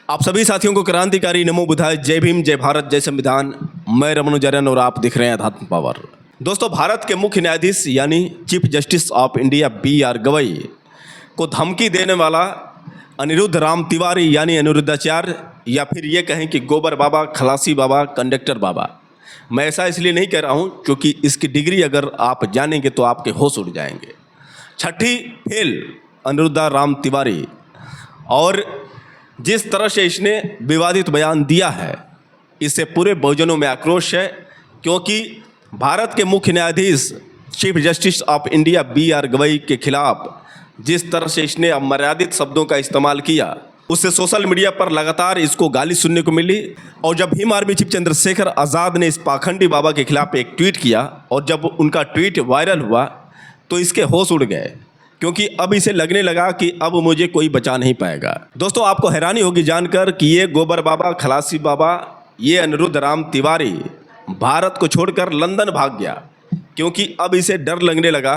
आप सभी साथियों को क्रांतिकारी नमो बुद्धाय, जय भीम, जय भारत, जय संविधान। मैं रमनुजरन और आप दिख रहे हैं अध्यात्म पावर। दोस्तों, भारत के मुख्य न्यायाधीश यानी chief justice of India BR Gavai को धमकी देने वाला अनिरुद्ध राम तिवारी यानी अनिरुद्धाचार्य, या फिर ये कहें कि गोबर बाबा, खलासी बाबा, कंडक्टर बाबा। मैं ऐसा इसलिए नहीं कह रहा हूँ क्योंकि इसकी डिग्री अगर आप जानेंगे तो आपके होश उड़ जाएंगे। छठी फेल अनिरुद्ध राम तिवारी, और जिस तरह से इसने विवादित बयान दिया है, इससे पूरे बहुजनों में आक्रोश है। क्योंकि भारत के मुख्य न्यायाधीश chief justice of India BR Gavai के खिलाफ जिस तरह से इसने अमर्यादित शब्दों का इस्तेमाल किया, उससे सोशल मीडिया पर लगातार इसको गाली सुनने को मिली। और जब भीम आर्मी चीफ चंद्रशेखर आज़ाद ने इस पाखंडी बाबा के खिलाफ एक ट्वीट किया, और जब उनका ट्वीट वायरल हुआ तो इसके होश उड़ गए, क्योंकि अब इसे लगने लगा कि अब मुझे कोई बचा नहीं पाएगा। दोस्तों, आपको हैरानी होगी जानकर कि ये गोबर बाबा, खलासी बाबा, ये अनिरुद्ध राम तिवारी भारत को छोड़कर लंदन भाग गया, क्योंकि अब इसे डर लगने लगा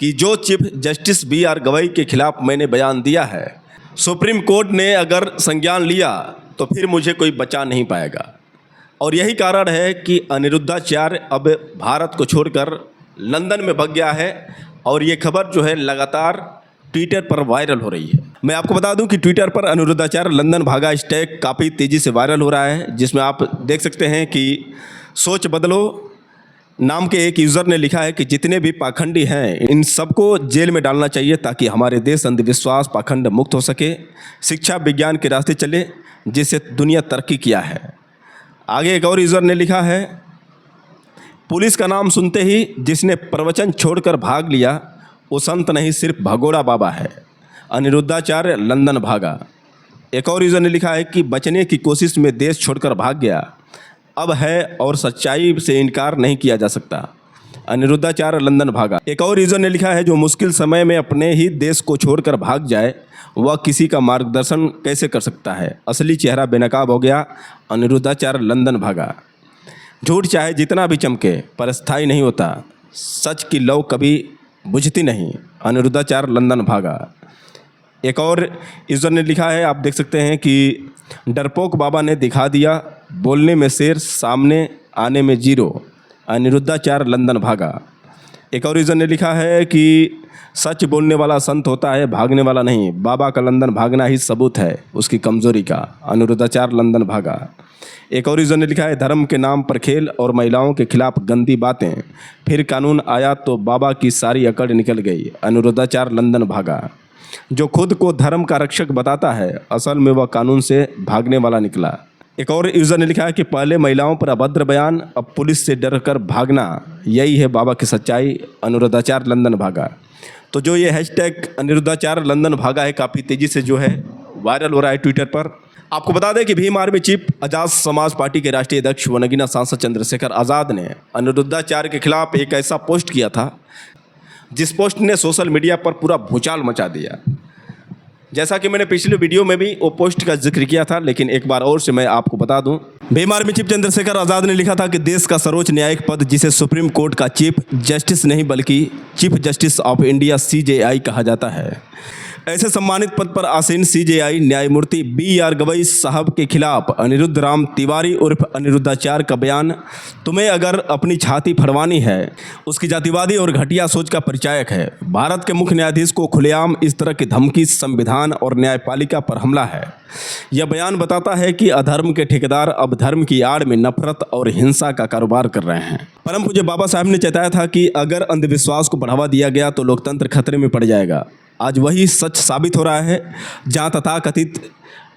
कि जो चीफ जस्टिस BR गवई के खिलाफ मैंने बयान दिया है, सुप्रीम कोर्ट ने अगर संज्ञान लिया तो फिर मुझे कोई बचा नहीं पाएगा। और यही कारण है कि अनिरुद्धाचार्य अब भारत को छोड़कर लंदन में भाग गया है। और ये खबर जो है लगातार ट्विटर पर वायरल हो रही है। मैं आपको बता दूं कि ट्विटर पर अनिरुद्धाचार्य लंदन भागा हैशटैग काफ़ी तेज़ी से वायरल हो रहा है, जिसमें आप देख सकते हैं कि सोच बदलो नाम के एक यूज़र ने लिखा है कि जितने भी पाखंडी हैं इन सबको जेल में डालना चाहिए, ताकि हमारे देश अंधविश्वास पाखंड मुक्त हो सके, शिक्षा विज्ञान के रास्ते चले, जिससे दुनिया तरक्की किया है। आगे एक और यूज़र ने लिखा है, पुलिस का नाम सुनते ही जिसने प्रवचन छोड़कर भाग लिया वो संत नहीं, सिर्फ भगोड़ा बाबा है। अनिरुद्धाचार्य लंदन भागा। एक और यूज़र ने लिखा है कि बचने की कोशिश में देश छोड़कर भाग गया, अब है और सच्चाई से इनकार नहीं किया जा सकता। अनिरुद्धाचार्य लंदन भागा। एक और यूज़र ने लिखा है, जो मुश्किल समय में अपने ही देश को छोड़कर भाग जाए वह किसी का मार्गदर्शन कैसे कर सकता है, असली चेहरा बेनकाब हो गया, अनिरुद्धाचार्य लंदन भागा। झूठ चाहे जितना भी चमके पर स्थायी नहीं होता, सच की लौ कभी बुझती नहीं, अनिरुद्धाचार्य लंदन भागा। एक और यूज़र ने लिखा है, आप देख सकते हैं कि डरपोक बाबा ने दिखा दिया, बोलने में शेर सामने आने में जीरो, अनिरुद्धाचार्य लंदन भागा। एक और यूज़र ने लिखा है कि सच बोलने वाला संत होता है, भागने वाला नहीं, बाबा का लंदन भागना ही सबूत है उसकी कमज़ोरी का, अनिरुद्धाचार्य लंदन भागा। एक और यूज़र ने लिखा है, धर्म के नाम पर खेल और महिलाओं के खिलाफ गंदी बातें, फिर कानून आया तो बाबा की सारी अकड़ निकल गई, अनिरुद्धाचार्य लंदन भागा। जो खुद को धर्म का रक्षक बताता है, असल में वह कानून से भागने वाला निकला। एक और यूज़र ने लिखा है कि पहले महिलाओं पर अभद्र बयान, अब पुलिस से डर कर भागना, यही है बाबा की सच्चाई, अनिरुद्धाचार्य लंदन भागा। तो जो ये हैशटैग अनिरुद्धाचार्य लंदन भागा है, काफ़ी तेज़ी से जो है वायरल हो रहा है ट्विटर पर। आपको बता दें कि भीम आर्मी चीफ आज़ाद समाज पार्टी के राष्ट्रीय अध्यक्ष व नगीना सांसद चंद्रशेखर आज़ाद ने अनिरुद्धाचार्य के खिलाफ एक ऐसा पोस्ट किया था, जिस पोस्ट ने सोशल मीडिया पर पूरा भूचाल मचा दिया। जैसा कि मैंने पिछले वीडियो में भी वो पोस्ट का जिक्र किया था, लेकिन एक बार और से मैं आपको बता दूं, भीम आर्मी चीफ चंद्रशेखर आज़ाद ने लिखा था कि देश का सर्वोच्च न्यायिक पद, जिसे सुप्रीम कोर्ट का चीफ जस्टिस नहीं बल्कि chief justice of India CJI कहा जाता है, ऐसे सम्मानित पद पर आसीन CJI न्यायमूर्ति BR गवई साहब के खिलाफ अनिरुद्ध राम तिवारी उर्फ अनिरुद्धाचार्य का बयान तुम्हें अगर अपनी छाती फड़वानी है, उसकी जातिवादी और घटिया सोच का परिचायक है। भारत के मुख्य न्यायाधीश को खुलेआम इस तरह की धमकी संविधान और न्यायपालिका पर हमला है। यह बयान बताता है कि अधर्म के ठेकेदार अब धर्म की आड़ में नफरत और हिंसा का कारोबार कर रहे हैं। परम पूज्य बाबा साहब ने चेताया था कि अगर अंधविश्वास को बढ़ावा दिया गया तो लोकतंत्र खतरे में पड़ जाएगा। आज वही सच साबित हो रहा है, जहाँ तथाकथित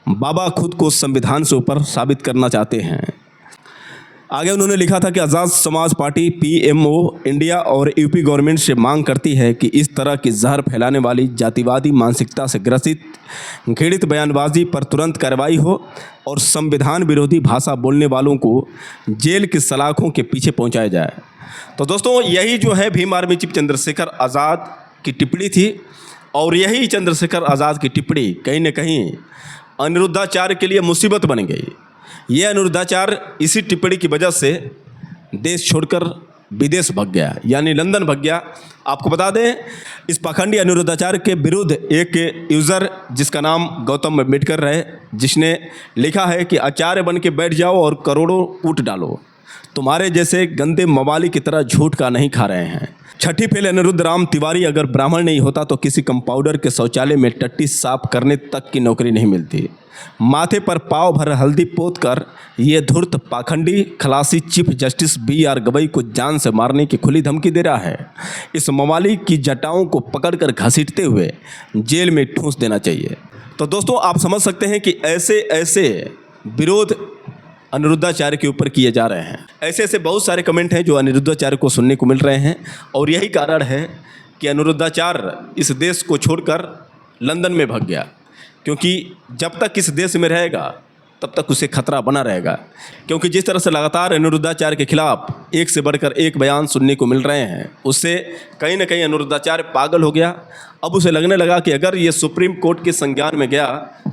बाबा खुद को संविधान से ऊपर साबित करना चाहते हैं। आगे उन्होंने लिखा था कि आज़ाद समाज पार्टी PMO इंडिया और UP गवर्नमेंट से मांग करती है कि इस तरह की जहर फैलाने वाली जातिवादी मानसिकता से ग्रसित घृणित बयानबाजी पर तुरंत कार्रवाई हो और संविधान विरोधी भाषा बोलने वालों को जेल की सलाखों के पीछे पहुंचाया जाए। तो दोस्तों, यही जो है भीम आर्मी चीफ चंद्रशेखर आज़ाद की टिप्पणी थी, और यही चंद्रशेखर आज़ाद की टिप्पणी कहीं न कहीं अनिरुद्धाचार्य के लिए मुसीबत बन गई। ये अनिरुद्धाचार्य इसी टिप्पणी की वजह से देश छोड़कर विदेश भाग गया, यानी लंदन भाग गया। आपको बता दें, इस पाखंडी अनिरुद्धाचार्य के विरुद्ध एक यूज़र जिसका नाम गौतम अम्बेडकर है, जिसने लिखा है कि आचार्य बन के बैठ जाओ और करोड़ों कूट डालो, तुम्हारे जैसे गंदे मवाली की तरह झूठ का नहीं खा रहे हैं। छठी फेल अनिरुद्ध राम तिवारी अगर ब्राह्मण नहीं होता तो किसी कंपाउंडर के शौचालय में टट्टी साफ करने तक की नौकरी नहीं मिलती। माथे पर पाव भर हल्दी पोत कर ये धूर्त पाखंडी खलासी चीफ जस्टिस BR गवई को जान से मारने की खुली धमकी दे रहा है। इस मवाली की जटाओं को पकड़कर घसीटते हुए जेल में ठूंस देना चाहिए। तो दोस्तों, आप समझ सकते हैं कि ऐसे विरोध अनिरुद्धाचार्य के ऊपर किए जा रहे हैं। ऐसे बहुत सारे कमेंट हैं जो अनिरुद्धाचार्य को सुनने को मिल रहे हैं, और यही कारण है कि अनिरुद्धाचार्य इस देश को छोड़कर लंदन में भाग गया, क्योंकि जब तक इस देश में रहेगा तब तक उसे खतरा बना रहेगा। क्योंकि जिस तरह से लगातार अनिरुद्धाचार्य के खिलाफ एक से बढ़कर एक बयान सुनने को मिल रहे हैं, उससे कहीं ना कहीं अनिरुद्धाचार्य पागल हो गया। अब उसे लगने लगा कि अगर ये सुप्रीम कोर्ट के संज्ञान में गया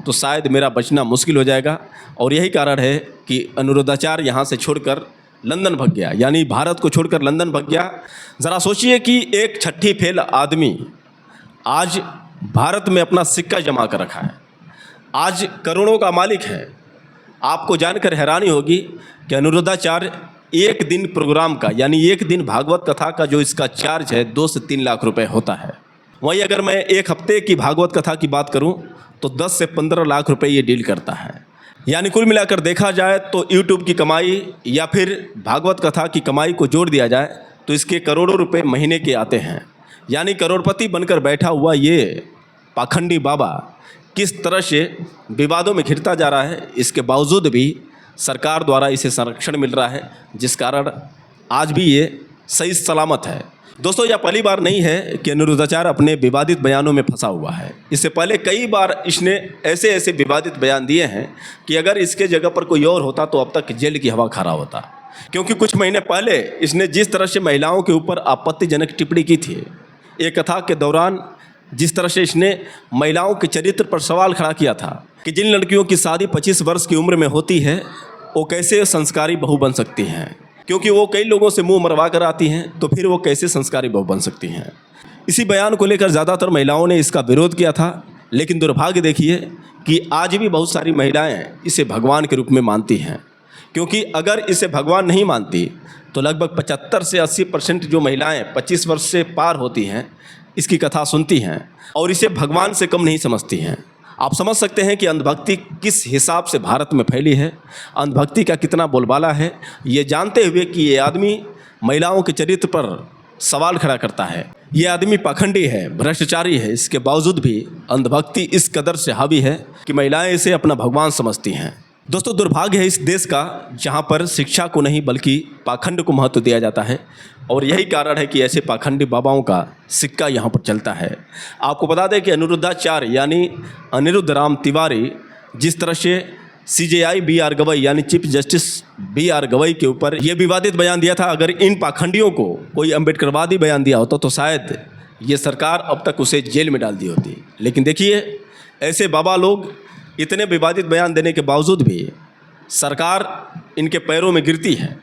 तो शायद मेरा बचना मुश्किल हो जाएगा, और यही कारण है कि अनिरुद्धाचार्य यहाँ से छोड़कर लंदन भाग गया, यानी भारत को छोड़कर लंदन भाग गया। ज़रा सोचिए कि एक छठी फेल आदमी आज भारत में अपना सिक्का जमा कर रखा है, आज करोड़ों का मालिक है। आपको जानकर हैरानी होगी कि अनिरुद्धाचार्य एक दिन प्रोग्राम का, यानी एक दिन भागवत कथा का जो इसका चार्ज है 2 से 3 लाख रुपए होता है। वहीं अगर मैं एक हफ्ते की भागवत कथा की बात करूं तो 10 से 15 लाख रुपए ये डील करता है। यानी कुल मिलाकर देखा जाए तो यूट्यूब की कमाई या फिर भागवत कथा की कमाई को जोड़ दिया जाए तो इसके करोड़ों रुपए महीने के आते हैं। यानी करोड़पति बनकर बैठा हुआ ये पाखंडी बाबा किस तरह से विवादों में घिरता जा रहा है, इसके बावजूद भी सरकार द्वारा इसे संरक्षण मिल रहा है, जिस कारण आज भी ये सही सलामत है। दोस्तों, यह पहली बार नहीं है कि अनिरुद्धाचार्य अपने विवादित बयानों में फंसा हुआ है। इससे पहले कई बार इसने ऐसे विवादित बयान दिए हैं कि अगर इसके जगह पर कोई और होता तो अब तक जेल की हवा खा रहा होता। क्योंकि कुछ महीने पहले इसने जिस तरह से महिलाओं के ऊपर आपत्तिजनक टिप्पणी की थी, एक कथा के दौरान जिस तरह से इसने महिलाओं के चरित्र पर सवाल खड़ा किया था कि जिन लड़कियों की शादी 25 वर्ष की उम्र में होती है वो कैसे संस्कारी बहू बन सकती हैं, क्योंकि वो कई लोगों से मुंह मरवा कर आती हैं, तो फिर वो कैसे संस्कारी बहू बन सकती हैं। इसी बयान को लेकर ज़्यादातर महिलाओं ने इसका विरोध किया था, लेकिन दुर्भाग्य देखिए कि आज भी बहुत सारी महिलाएं इसे भगवान के रूप में मानती हैं। क्योंकि अगर इसे भगवान नहीं मानती तो लगभग 75 से 80% जो महिलाएं 25 वर्ष से पार होती हैं इसकी कथा सुनती हैं और इसे भगवान से कम नहीं समझती हैं। आप समझ सकते हैं कि अंधभक्ति किस हिसाब से भारत में फैली है, अंधभक्ति का कितना बोलबाला है, ये जानते हुए कि ये आदमी महिलाओं के चरित्र पर सवाल खड़ा करता है, ये आदमी पाखंडी है, भ्रष्टाचारी है, इसके बावजूद भी अंधभक्ति इस कदर से हावी है कि महिलाएं इसे अपना भगवान समझती हैं। दोस्तों, दुर्भाग्य है इस देश का जहां पर शिक्षा को नहीं बल्कि पाखंड को महत्व दिया जाता है, और यही कारण है कि ऐसे पाखंडी बाबाओं का सिक्का यहाँ पर चलता है। आपको बता दें कि अनिरुद्धाचार्य यानी अनिरुद्ध राम तिवारी जिस तरह से CJI BR गवई यानी चीफ जस्टिस BR गवई के ऊपर ये विवादित बयान दिया था, अगर इन पाखंडियों को कोई अम्बेडकरवादी बयान दिया होता तो शायद ये सरकार अब तक उसे जेल में डाल दी होती। लेकिन देखिए, ऐसे बाबा लोग इतने विवादित बयान देने के बावजूद भी सरकार इनके पैरों में गिरती है।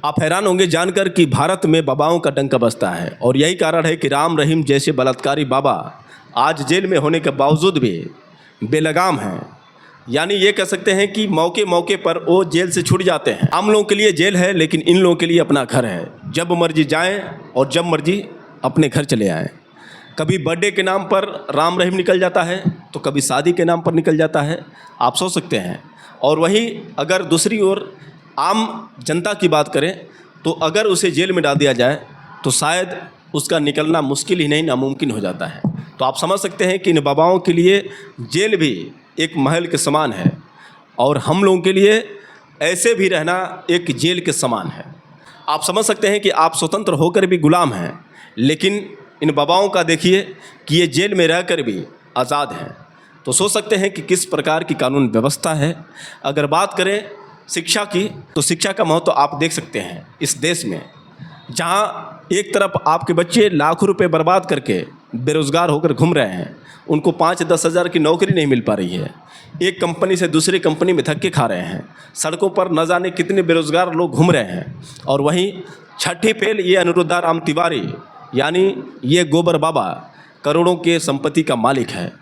आप हैरान होंगे जानकर कि भारत में बाबाओं का डंका बजता है, और यही कारण है कि राम रहीम जैसे बलात्कारी बाबा आज जेल में होने के बावजूद भी बेलगाम हैं। यानी ये कह सकते हैं कि मौके मौके पर वो जेल से छूट जाते हैं। आम लोगों के लिए जेल है, लेकिन इन लोगों के लिए अपना घर है। जब मर्जी जाएं और जब मर्जी अपने घर चले आएँ। कभी बर्थडे के नाम पर राम रहीम निकल जाता है तो कभी शादी के नाम पर निकल जाता है, आप सोच सकते हैं। और वहीं अगर दूसरी ओर आम जनता की बात करें तो अगर उसे जेल में डाल दिया जाए तो शायद उसका निकलना मुश्किल ही नहीं नामुमकिन हो जाता है। तो आप समझ सकते हैं कि इन बाबाओं के लिए जेल भी एक महल के समान है, और हम लोगों के लिए ऐसे भी रहना एक जेल के समान है। आप समझ सकते हैं कि आप स्वतंत्र होकर भी गुलाम हैं, लेकिन इन बाबाओं का देखिए कि ये जेल में रहकर भी आज़ाद हैं। तो सोच सकते हैं कि किस प्रकार की कानून व्यवस्था है। अगर बात करें शिक्षा की तो शिक्षा का महत्व आप देख सकते हैं इस देश में, जहाँ एक तरफ आपके बच्चे लाखों रुपए बर्बाद करके बेरोज़गार होकर घूम रहे हैं, उनको 5-10 हज़ार की नौकरी नहीं मिल पा रही है, एक कंपनी से दूसरी कंपनी में धक्के खा रहे हैं, सड़कों पर न जाने कितने बेरोज़गार लोग घूम रहे हैं, और वहीं छठी फेल ये अनिरुद्धा राम तिवारी यानी ये गोबर बाबा करोड़ों के संपत्ति का मालिक है।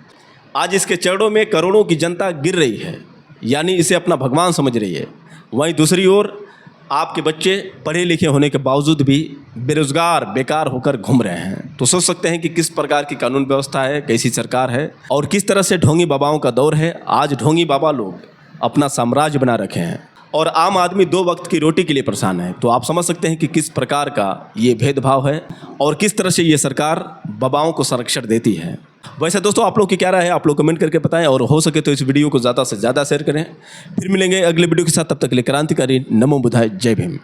आज इसके चरणों में करोड़ों की जनता गिर रही है, यानी इसे अपना भगवान समझ रही है। वहीं दूसरी ओर आपके बच्चे पढ़े लिखे होने के बावजूद भी बेरोजगार बेकार होकर घूम रहे हैं। तो सोच सकते हैं कि किस प्रकार की कानून व्यवस्था है, कैसी सरकार है और किस तरह से ढोंगी बाबाओं का दौर है। आज ढोंगी बाबा लोग अपना साम्राज्य बना रखे हैं और आम आदमी 2 वक्त की रोटी के लिए परेशान है। तो आप समझ सकते हैं कि किस प्रकार का ये भेदभाव है और किस तरह से ये सरकार बाबाओं को संरक्षण देती है। वैसे दोस्तों आप लोग की क्या राय है, आप लोग कमेंट करके बताएं और हो सके तो इस वीडियो को ज़्यादा से ज़्यादा शेयर करें। फिर मिलेंगे अगले वीडियो के साथ, तब तक के लिए क्रांतिकारी नमो बुद्धाय, जय भीम।